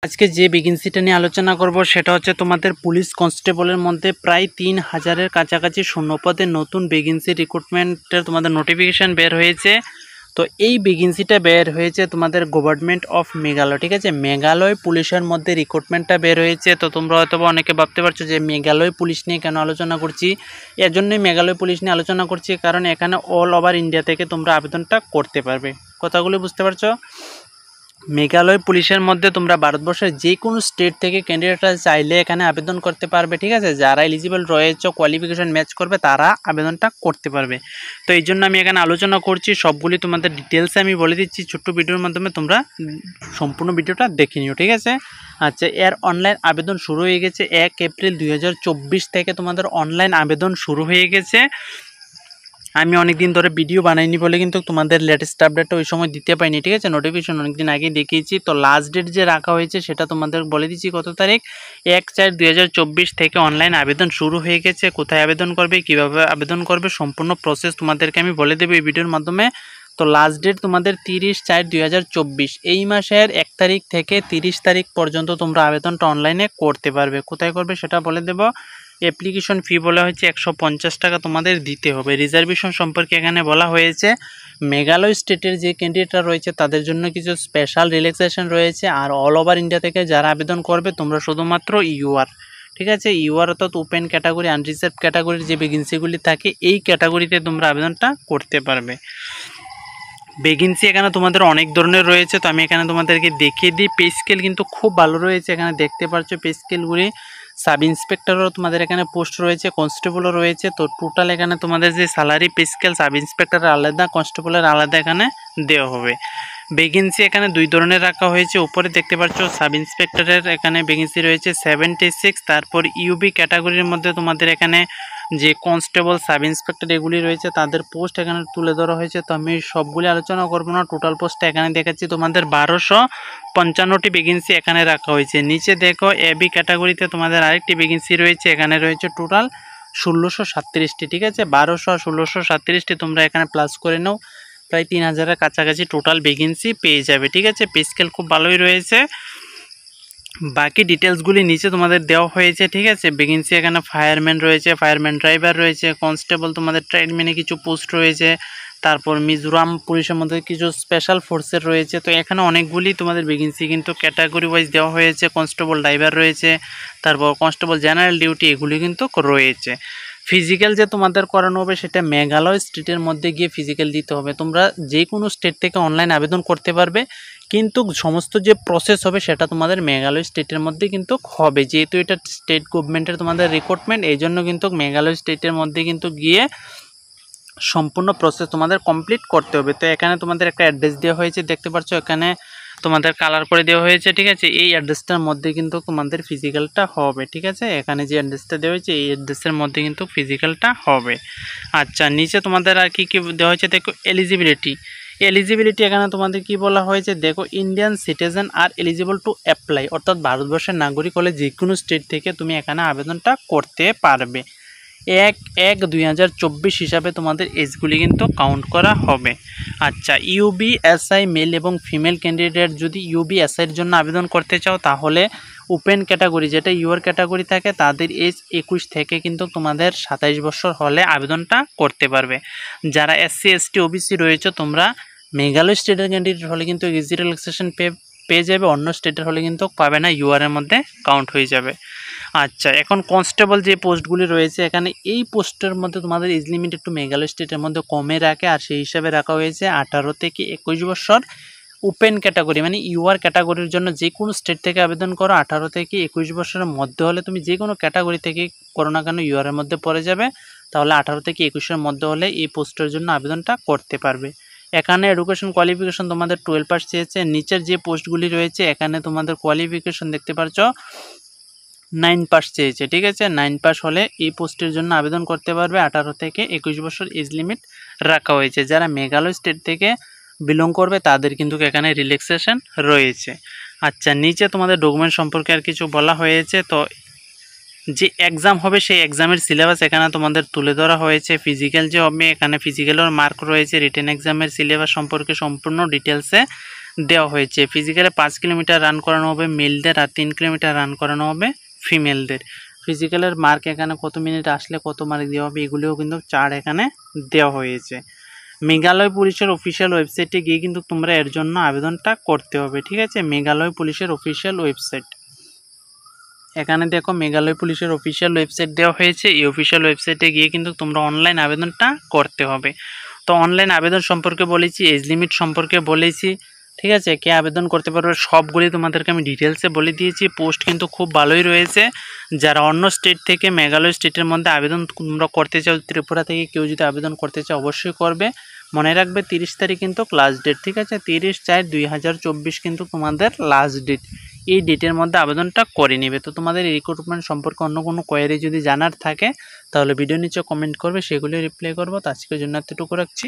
আজকে যে ভ্যাকেন্সিটা নিয়ে আলোচনা করব সেটা হচ্ছে তোমাদের পুলিশ কনস্টেবলের মধ্যে প্রায় 3000-এর কাছাকাছি শূন্যপদে নতুন ভ্যাকেন্সি রিক্রুটমেন্টের তোমাদের নোটিফিকেশান বের হয়েছে। তো এই ভ্যাকেন্সিটা বের হয়েছে তোমাদের গভর্নমেন্ট অফ মেঘালয়, ঠিক আছে। মেঘালয় পুলিশের মধ্যে রিক্রুটমেন্টটা বের হয়েছে। তো তোমরা হয়তো অনেকে ভাবতে পারছো যে মেঘালয় পুলিশ নিয়ে কেন আলোচনা করছি। এর জন্যই মেঘালয় পুলিশ নিয়ে আলোচনা করছি, কারণ এখানে অল ওভার ইন্ডিয়া থেকে তোমরা আবেদনটা করতে পারবে। কথাগুলো বুঝতে পারছো? মেঘালয় পুলিশের মধ্যে তোমরা ভারতবর্ষের যে কোনো স্টেট থেকে ক্যান্ডিডেটরা চাইলে এখানে আবেদন করতে পারবে, ঠিক আছে। যারা এলিজিবল রয়েছে, কোয়ালিফিকেশন ম্যাচ করবে, তারা আবেদনটা করতে পারবে। তো এই জন্য আমি এখানে আলোচনা করছি, সবগুলি তোমাদের ডিটেলসে আমি বলে দিচ্ছি ছোট্ট ভিডিওর মাধ্যমে। তোমরা সম্পূর্ণ ভিডিওটা দেখে নিও, ঠিক আছে। আচ্ছা, এর অনলাইন আবেদন শুরু হয়ে গেছে 1 এপ্রিল 2024 থেকে তোমাদের অনলাইন আবেদন শুরু হয়ে গেছে। আমি অনেক দিন ধরে ভিডিও বানাইনি বলে কিন্তু তোমাদের লেটেস্ট আপডেটটা ওই সময় দিতে পাইনি, ঠিক আছে। নোটিফিকেশন অনেকদিন আগে দেখিয়েছি। তো লাস্ট ডেট যে রাখা হয়েছে সেটা তোমাদের বলে দিচ্ছি কত তারিখ, 1/4/2024 থেকে অনলাইন আবেদন শুরু হয়ে গেছে। কোথায় আবেদন করবে, কিভাবে আবেদন করবে, সম্পূর্ণ প্রসেস তোমাদেরকে আমি বলে দেবো এই ভিডিওর মাধ্যমে। তো লাস্ট ডেট তোমাদের 30/4/2024, এই মাসের 1 তারিখ থেকে 30 তারিখ পর্যন্ত তোমরা আবেদনটা অনলাইনে করতে পারবে। কোথায় করবে সেটা বলে দেবো। অ্যাপ্লিকেশন ফি বলা হয়েছে 150 টাকা তোমাদের দিতে হবে। রিজার্ভেশন সম্পর্কে এখানে বলা হয়েছে মেঘালয় স্টেটের যে ক্যান্ডিডেটরা রয়েছে তাদের জন্য কিছু স্পেশাল রিল্যাক্সেশন রয়েছে। আর অল ওভার ইন্ডিয়া থেকে যারা আবেদন করবে তোমরা শুধুমাত্র ইউআর, ঠিক আছে, ইউআর অর্থাৎ ওপেন ক্যাটাগরি, আনরিজার্ভ ক্যাটাগরির যে ভ্যাকেন্সিগুলি থাকে এই ক্যাটাগরিতে তোমরা আবেদনটা করতে পারবে। ভ্যাকেন্সি এখানে তোমাদের অনেক ধরনের রয়েছে। তো আমি এখানে তোমাদেরকে দেখিয়ে দিই। পে স্কেল কিন্তু খুব ভালো রয়েছে, এখানে দেখতে পাচ্ছ পে স্কেলগুলি। সাব ইন্সপেক্টরও তোমাদের এখানে পোস্ট রয়েছে, কনস্টেবলও রয়েছে। তো টোটাল এখানে তোমাদের যে স্যালারি পে স্কেল, সাব ইন্সপেক্টরের আলাদা, কনস্টেবলের আলাদা এখানে দেওয়া হবে। ভ্যাকেন্সি এখানে 2 ধরনের রাখা হয়েছে। উপরে দেখতে পাচ্ছ সাব ইন্সপেক্টরের এখানে ভ্যাকেন্সি রয়েছে 76। তারপর ইউবি ক্যাটাগরির মধ্যে তোমাদের এখানে যে কনস্টেবল, সাব ইন্সপেক্টর এগুলি রয়েছে তাদের পোস্ট এখানে তুলে ধরা হয়েছে। তো আমি সবগুলি আলোচনা করবো না, টোটাল পোস্টটা এখানে দেখাচ্ছি। তোমাদের 1255টি ভ্যাকেন্সি এখানে রাখা হয়েছে। নিচে দেখো এবি ক্যাটাগরিতে তোমাদের আরেকটি ভ্যাকেন্সি রয়েছে, এখানে রয়েছে টোটাল 1637টি, ঠিক আছে। 1200 আর 1637টি তোমরা এখানে প্লাস করে নাও, প্রায় 3000-এর কাছাকাছি টোটাল ভ্যাকেন্সি পেয়ে যাবে, ঠিক আছে। পে স্কেল খুব ভালোই রয়েছে। বাকি ডিটেলসগুলি নিচে তোমাদের দেওয়া হয়েছে, ঠিক আছে। ভ্যাকেন্সি এখানে ফায়ারম্যান রয়েছে, ফায়ারম্যান ড্রাইভার রয়েছে, কনস্টেবল তোমাদের ট্রেডম্যানে কিছু পোস্ট রয়েছে। তারপর মিজোরাম পুলিশের মধ্যে কিছু স্পেশাল ফোর্সের রয়েছে। তো এখানে অনেকগুলি তোমাদের ভ্যাকেন্সি কিন্তু ক্যাটাগরি ওয়াইজ দেওয়া হয়েছে। কনস্টেবল ড্রাইভার রয়েছে, তারপর কনস্টেবল জেনারেল ডিউটি এগুলি কিন্তু রয়েছে। ফিজিক্যাল যে তোমাদের করানো হবে সেটা মেঘালয় স্টেটের মধ্যে গিয়ে ফিজিক্যাল দিতে হবে। তোমরা যে কোনো স্টেট থেকে অনলাইন আবেদন করতে পারবে, কিন্তু সমস্ত যে প্রসেস হবে সেটা তোমাদের মেঘালয় স্টেটের মধ্যে কিন্তু হবে। যেহেতু এটা স্টেট গভর্নমেন্টের তোমাদের রিক্রুটমেন্ট, এই জন্য কিন্তু মেঘালয় স্টেটের মধ্যে কিন্তু গিয়ে সম্পূর্ণ প্রসেস তোমাদের কমপ্লিট করতে হবে। তো এখানে তোমাদের একটা অ্যাড্রেস দেওয়া হয়েছে, দেখতে পাচ্ছ এখানে তোমাদের কালার করে দেওয়া হয়েছে, ঠিক আছে। এই অ্যাড্রেসটার মধ্যে কিন্তু তোমাদের ফিজিক্যালটা হবে, ঠিক আছে। এখানে যে অ্যাড্রেসটা দেওয়া হয়েছে এই অ্যাড্রেসের মধ্যে কিন্তু ফিজিক্যালটা হবে। আচ্ছা, নিচে তোমাদের আর কি কি দেওয়া হয়েছে দেখো। এলিজিবিলিটি এখানে তোমাদের কি বলা হয়েছে দেখো, Indian citizen are eligible to apply, অর্থাৎ ভারতবর্ষের নাগরিক হলে যে কোনো স্টেট থেকে তুমি এখানে আবেদনটা করতে পারবে। 1/1/2024 হিসাবে তোমাদের এজগুলি কিন্তু কাউন্ট করা হবে। আচ্ছা, ইউবিএসআই মেল এবং ফিমেল ক্যান্ডিডেট যদি ইউবিএসআইয়ের জন্য আবেদন করতে চাও তাহলে ওপেন ক্যাটাগরি যেটা ইউআর ক্যাটাগরি থাকে তাদের এজ 21 থেকে কিন্তু তোমাদের 27 বছর হলে আবেদনটা করতে পারবে। যারা এসসি এসটি ওবিসি রয়েছে তোমরা মেঘালয় স্টেটের ক্যান্ডিডেট হলে কিন্তু ইজি রিল্যাক্সেশন পেয়ে যাবে, অন্য স্টেটের হলে কিন্তু পাবে না, ইউআরের মধ্যে কাউন্ট হয়ে যাবে। আচ্ছা, এখন কনস্টেবল যে পোস্টগুলি রয়েছে এখানে এই পোস্টের মধ্যে তোমাদের এজ লিমিট একটু মেঘালয় স্টেটের মধ্যে কমে রাখে, আর সেই হিসাবে রাখা হয়েছে 18 থেকে 21 বছর। ওপেন ক্যাটাগরি মানে ইউআর ক্যাটাগরির জন্য যে কোনো স্টেট থেকে আবেদন করো, 18 থেকে 21 বছরের মধ্যে হলে তুমি যে কোনো ক্যাটাগরি থেকে করো না কেন ইউআরের মধ্যে পড়ে যাবে। তাহলে 18 থেকে 21-এর মধ্যে হলে এই পোস্টের জন্য আবেদনটা করতে পারবে। এখানে এডুকেশন কোয়ালিফিকেশন তোমাদের 12 পাস চেয়েছে। নিচের যে পোস্টগুলি রয়েছে এখানে তোমাদের কোয়ালিফিকেশন দেখতে পাচ্ছ 9 পাস চেয়েছে, ঠিক আছে। 9 পাস হলে এই পোস্টের জন্য আবেদন করতে পারবে। 18 থেকে 21 বছর এজ লিমিট রাখা হয়েছে। যারা মেঘালয় স্টেট থেকে বিলং করবে তাদের কিন্তু এখানে রিল্যাক্সেশন রয়েছে। আচ্ছা, নিচে তোমাদের ডকুমেন্ট সম্পর্কে আর কিছু বলা হয়েছে। তো যে এক্সাম হবে সেই এক্সামের সিলেবাস এখানে তোমাদের তুলে ধরা হয়েছে। ফিজিক্যাল যে হবে এখানে ফিজিক্যালের মার্ক রয়েছে, রিটেন এক্সামের সিলেবাস সম্পর্কে সম্পূর্ণ ডিটেলসে দেওয়া হয়েছে। ফিজিক্যালে 5 কিলোমিটার রান করানো হবে মেলদের, আর 3 কিলোমিটার রান করানো হবে ফিমেলদের। ফিজিক্যালের মার্ক এখানে কত মিনিট আসলে কত মার্ক দেওয়া হবে এগুলিও কিন্তু চার্ট এখানে দেওয়া হয়েছে। মেঘালয় পুলিশের অফিসিয়াল ওয়েবসাইটে গিয়ে কিন্তু তোমরা এর জন্য আবেদনটা করতে হবে, ঠিক আছে। মেঘালয় পুলিশের অফিসিয়াল ওয়েবসাইট, এখানে দেখো মেঘালয় পুলিশের অফিসিয়াল ওয়েবসাইট দেওয়া হয়েছে। এই অফিসিয়াল ওয়েবসাইটে গিয়ে কিন্তু তোমরা অনলাইন আবেদনটা করতে হবে। তো অনলাইন আবেদন সম্পর্কে বলেছি, এজ লিমিট সম্পর্কে বলেছি, ঠিক আছে। কে আবেদন করতে পারবে সবগুলি তোমাদেরকে আমি ডিটেলসে বলে দিয়েছি। পোস্ট কিন্তু খুব ভালোই রয়েছে। যারা অন্য স্টেট থেকে মেঘালয় স্টেটের মধ্যে আবেদন তোমরা করতে চাও, ত্রিপুরা থেকে কেউ যদি আবেদন করতে চাও অবশ্যই করবে। মনে রাখবে 30 তারিখ কিন্তু লাস্ট ডেট, ঠিক আছে। 30/4/2024 কিন্তু তোমাদের লাস্ট ডেট। এই ডেটের মধ্যে আবেদনটা করে নেবে। তো তোমাদের এই রিক্রুটমেন্ট সম্পর্কে অন্য কোনো কোয়েরি যদি জানার থাকে তাহলে ভিডিও নিচে কমেন্ট করবে, সেগুলো রিপ্লাই করবো। তো আজকের জন্য এতটুকু রাখছি।